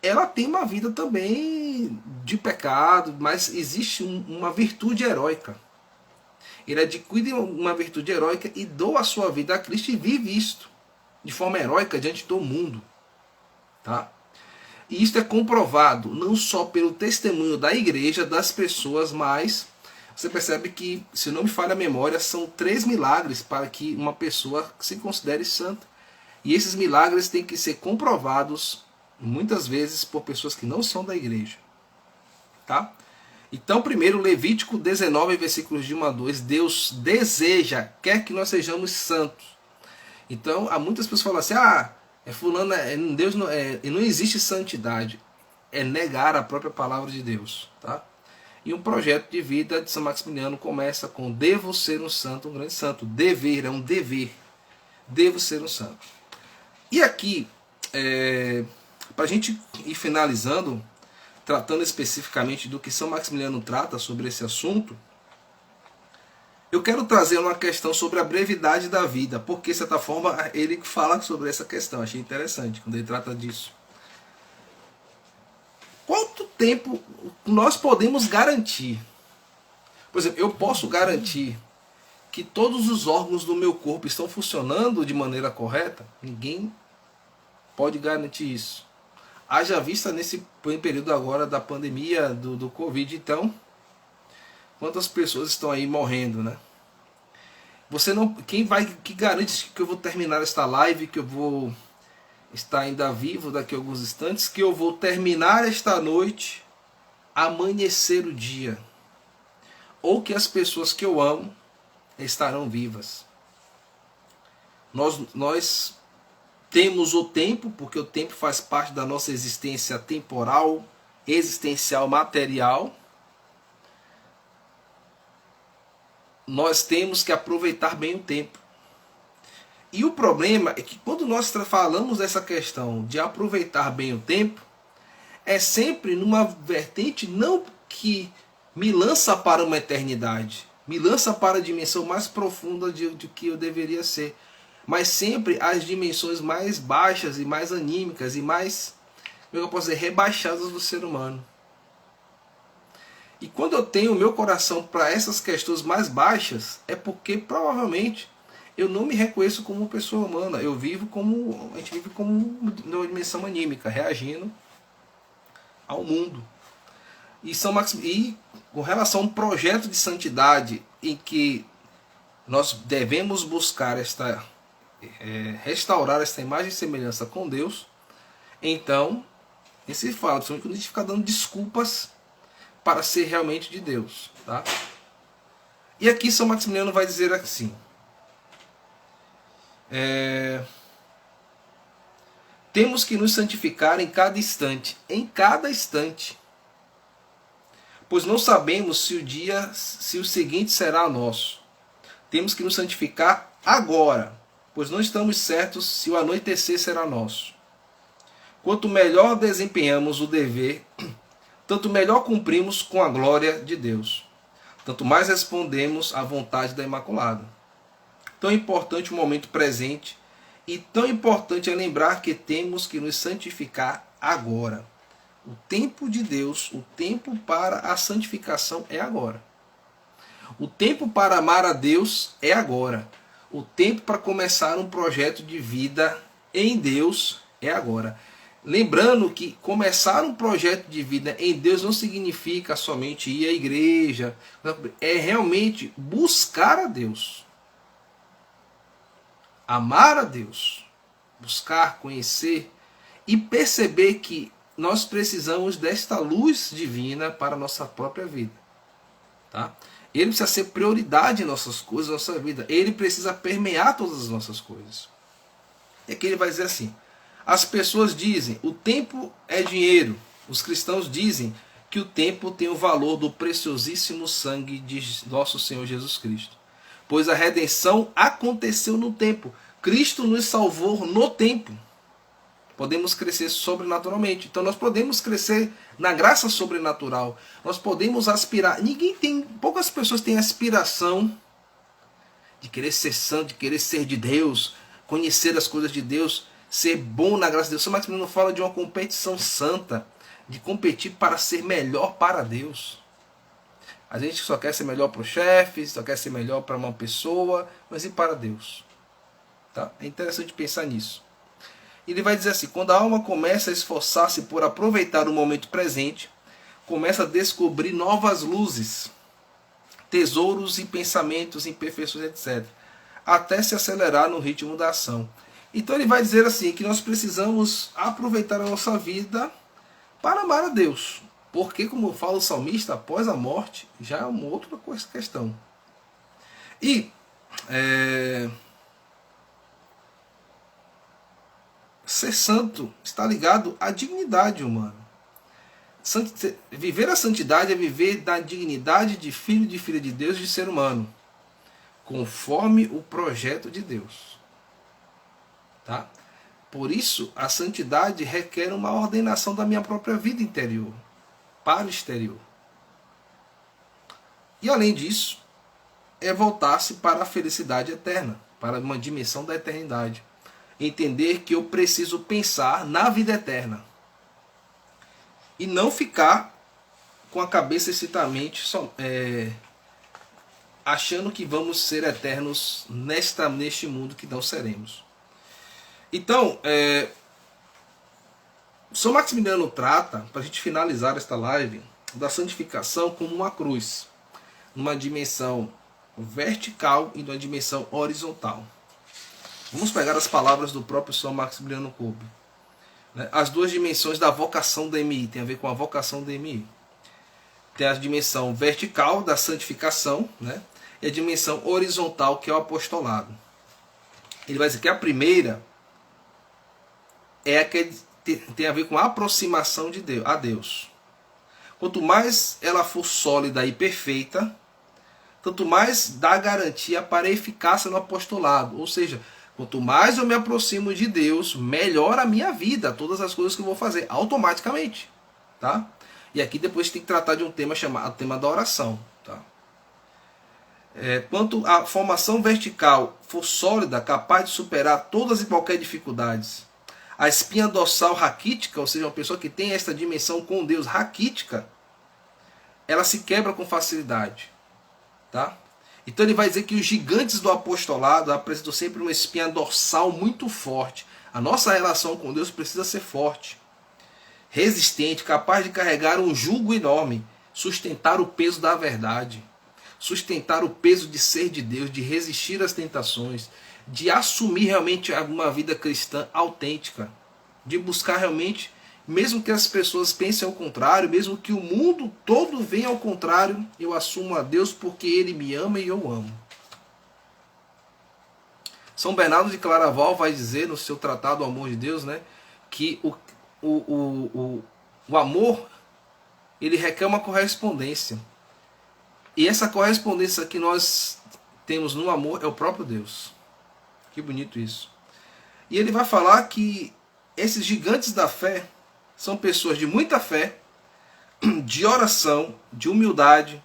Speaker 1: ela tem uma vida também de pecado, mas existe uma virtude heróica. Ele adquire uma virtude heróica e doa a sua vida a Cristo e vive isto de forma heróica diante do mundo. Tá? E isso é comprovado não só pelo testemunho da igreja, das pessoas, mas você percebe que, se não me falha a memória, são 3 milagres para que uma pessoa se considere santa. E esses milagres têm que ser comprovados muitas vezes por pessoas que não são da igreja. Tá? Então, primeiro, Levítico 19, versículos de 1 a 2, Deus deseja, quer que nós sejamos santos. Então, há muitas pessoas que falam assim, fulano, Deus não existe santidade. É negar a própria palavra de Deus. Tá? E um projeto de vida de São Maximiliano começa com: devo ser um santo, um grande santo. Dever, é um dever. Devo ser um santo. E aqui, para a gente ir finalizando, tratando especificamente do que São Maximiliano trata sobre esse assunto, eu quero trazer uma questão sobre a brevidade da vida, porque, de certa forma, ele fala sobre essa questão. Achei interessante quando ele trata disso. Quanto tempo nós podemos garantir? Por exemplo, eu posso garantir que todos os órgãos do meu corpo estão funcionando de maneira correta? Ninguém pode garantir isso. Haja vista nesse período agora da pandemia do Covid, então, quantas pessoas estão aí morrendo, né? Você não, que garante que eu vou terminar esta live, que eu vou estar ainda vivo daqui a alguns instantes, que eu vou terminar esta noite, amanhecer o dia, ou que as pessoas que eu amo estarão vivas? Nós temos o tempo, porque o tempo faz parte da nossa existência temporal, existencial, material. Nós temos que aproveitar bem o tempo. E o problema é que quando nós falamos dessa questão de aproveitar bem o tempo, é sempre numa vertente não que me lança para uma eternidade, me lança para a dimensão mais profunda de que eu deveria ser, mas sempre as dimensões mais baixas e mais anímicas e mais, como eu posso dizer, rebaixadas do ser humano. E quando eu tenho o meu coração para essas questões mais baixas, é porque provavelmente eu não me reconheço como pessoa humana. A gente vive como uma dimensão anímica, reagindo ao mundo. E com relação a um projeto de santidade em que nós devemos buscar restaurar esta imagem e semelhança com Deus, então, esse fala, principalmente quando a gente fica dando desculpas para ser realmente de Deus. Tá? E aqui São Maximiliano vai dizer assim: temos que nos santificar em cada instante, pois não sabemos se o seguinte será nosso. Temos que nos santificar agora, pois não estamos certos se o anoitecer será nosso. Quanto melhor desempenhamos o dever, tanto melhor cumprimos com a glória de Deus. Tanto mais respondemos à vontade da Imaculada. Tão importante o momento presente e tão importante é lembrar que temos que nos santificar agora. O tempo de Deus, o tempo para a santificação é agora. O tempo para amar a Deus é agora. O tempo para começar um projeto de vida em Deus é agora. Lembrando que começar um projeto de vida em Deus não significa somente ir à igreja, é realmente buscar a Deus. Amar a Deus, buscar, conhecer e perceber que nós precisamos desta luz divina para a nossa própria vida. Tá? Ele precisa ser prioridade em nossas coisas, nossa vida. Ele precisa permear todas as nossas coisas. E aqui ele vai dizer assim: As pessoas dizem, o tempo é dinheiro. Os cristãos dizem que o tempo tem o valor do preciosíssimo sangue de nosso Senhor Jesus Cristo. Pois a redenção aconteceu no tempo. Cristo nos salvou no tempo. Podemos crescer sobrenaturalmente. Então nós podemos crescer na graça sobrenatural. Nós podemos aspirar. Poucas pessoas têm aspiração de querer ser santo, de querer ser de Deus, conhecer as coisas de Deus, ser bom na graça de Deus. São Maximiliano fala de uma competição santa, de competir para ser melhor para Deus. A gente só quer ser melhor para o chefe, só quer ser melhor para uma pessoa, mas e para Deus? Tá? É interessante pensar nisso. Ele vai dizer assim, quando a alma começa a esforçar-se por aproveitar o momento presente, começa a descobrir novas luzes, tesouros e pensamentos, imperfeições, etc. Até se acelerar no ritmo da ação. Então ele vai dizer assim, que nós precisamos aproveitar a nossa vida para amar a Deus. Porque, como fala o salmista, após a morte, já é uma outra questão. E ser santo está ligado à dignidade humana. Viver a santidade é viver da dignidade de filho e de filha de Deus, de ser humano, conforme o projeto de Deus. Tá? Por isso, a santidade requer uma ordenação da minha própria vida interior para o exterior. E além disso, é voltar-se para a felicidade eterna, para uma dimensão da eternidade. Entender que eu preciso pensar na vida eterna. E não ficar com a cabeça excitamente achando que vamos ser eternos neste mundo que não seremos. Então, São Maximiliano trata, para a gente finalizar esta live, da santificação como uma cruz, numa dimensão vertical e numa dimensão horizontal. Vamos pegar as palavras do próprio São Maximiliano Kolbe. As duas dimensões da vocação do MI, tem a ver com a vocação do MI. Tem a dimensão vertical da santificação, né? E a dimensão horizontal, que é o apostolado. Ele vai dizer que a primeira é a que tem a ver com a aproximação de Deus, a Deus. Quanto mais ela for sólida e perfeita, tanto mais dá garantia para a eficácia no apostolado. Ou seja, quanto mais eu me aproximo de Deus, melhor a minha vida, todas as coisas que eu vou fazer, automaticamente. Tá? E aqui depois tem que tratar de um tema chamado tema da oração. Tá? Quanto a formação vertical for sólida, capaz de superar todas e qualquer dificuldades, a espinha dorsal raquítica, ou seja, uma pessoa que tem esta dimensão com Deus raquítica, ela se quebra com facilidade. Tá? Então ele vai dizer que os gigantes do apostolado apresentam sempre uma espinha dorsal muito forte. A nossa relação com Deus precisa ser forte, resistente, capaz de carregar um jugo enorme, sustentar o peso da verdade, sustentar o peso de ser de Deus, de resistir às tentações, de assumir realmente uma vida cristã autêntica, de buscar realmente, mesmo que as pessoas pensem ao contrário, mesmo que o mundo todo venha ao contrário, eu assumo a Deus porque Ele me ama e eu amo. São Bernardo de Claraval vai dizer no seu tratado O Amor de Deus, né, que o amor, ele requer uma correspondência. E essa correspondência que nós temos no amor é o próprio Deus. Que bonito isso. E ele vai falar que esses gigantes da fé são pessoas de muita fé, de oração, de humildade,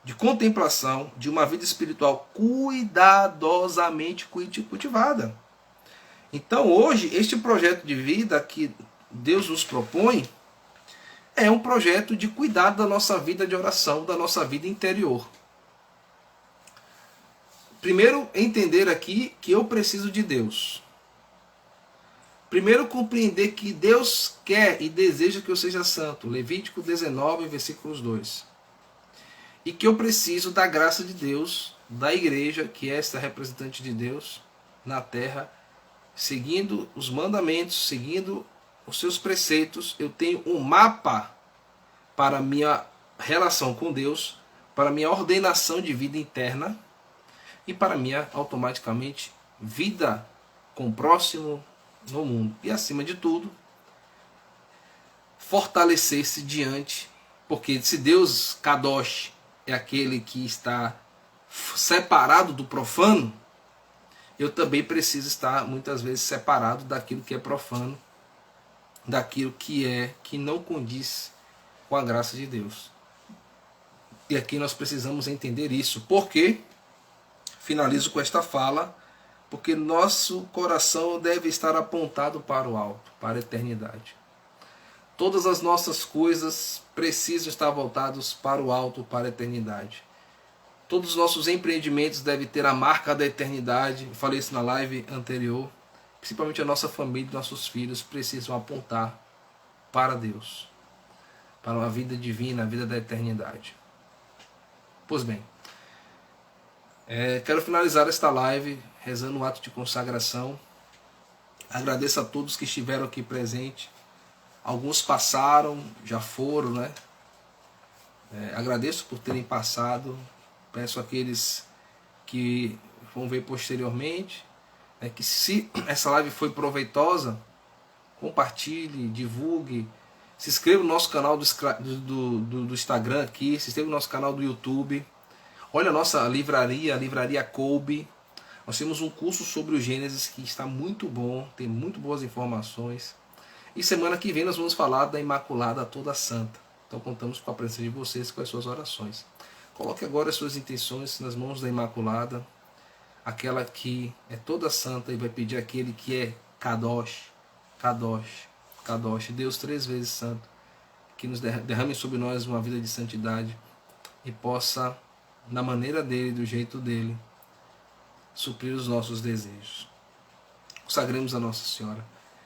Speaker 1: de contemplação, de uma vida espiritual cuidadosamente cultivada. Então hoje, este projeto de vida que Deus nos propõe é um projeto de cuidado da nossa vida de oração, da nossa vida interior. Primeiro, entender aqui que eu preciso de Deus. Primeiro, compreender que Deus quer e deseja que eu seja santo. Levítico 19, versículos 2. E que eu preciso da graça de Deus, da igreja, que é esta representante de Deus na terra, seguindo os mandamentos, seguindo os seus preceitos. Eu tenho um mapa para a minha relação com Deus, para a minha ordenação de vida interna, e para minha, automaticamente, vida com o próximo, no mundo. E acima de tudo, fortalecer-se diante, porque se Deus Kadosh é aquele que está separado do profano, eu também preciso estar muitas vezes separado daquilo que é profano, daquilo que não condiz com a graça de Deus. E aqui nós precisamos entender isso. Por quê? Finalizo com esta fala, porque nosso coração deve estar apontado para o alto, para a eternidade. Todas as nossas coisas precisam estar voltadas para o alto, para a eternidade. Todos os nossos empreendimentos devem ter a marca da eternidade. Eu falei isso na live anterior. Principalmente a nossa família e nossos filhos precisam apontar para Deus, para uma vida divina, a vida da eternidade. Pois bem, quero finalizar esta live rezando um ato de consagração. Agradeço a todos que estiveram aqui presentes. Alguns passaram, já foram, né? Agradeço por terem passado. Peço àqueles que vão ver posteriormente, que se essa live foi proveitosa, compartilhe, divulgue, se inscreva no nosso canal do Instagram aqui, se inscreva no nosso canal do YouTube. Olha a nossa livraria, a Livraria Kolbe. Nós temos um curso sobre o Gênesis que está muito bom, tem muito boas informações. E semana que vem nós vamos falar da Imaculada Toda Santa. Então contamos com a presença de vocês, com as suas orações. Coloque agora as suas intenções nas mãos da Imaculada, aquela que é toda santa, e vai pedir àquele que é Kadosh, Kadosh, Kadosh, Deus 3 vezes santo, que nos derrame sobre nós uma vida de santidade e possa, na maneira dele, do jeito dele, suprir os nossos desejos. Consagremos a Nossa Senhora,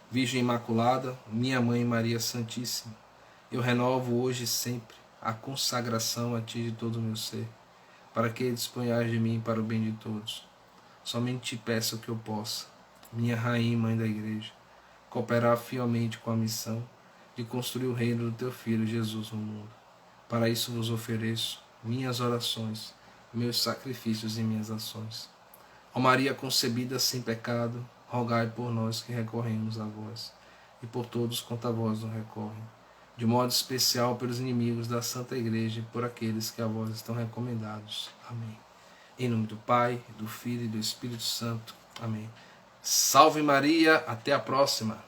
Speaker 1: Virgem Imaculada, minha Mãe Maria Santíssima. Eu renovo hoje e sempre a consagração a Ti de todo o meu ser, para que disponhas de mim para o bem de todos. Somente Te peço que eu possa, minha Rainha e Mãe da Igreja, cooperar fielmente com a missão de construir o reino do Teu Filho Jesus no mundo. Para isso vos ofereço minhas orações, meus sacrifícios e minhas ações. Ó Maria concebida sem pecado, rogai por nós que recorremos a vós, e por todos quanto a vós não recorrem, de modo especial pelos inimigos da Santa Igreja e por aqueles que a vós estão recomendados. Amém. Em nome do Pai, do Filho e do Espírito Santo. Amém. Salve Maria, até a próxima.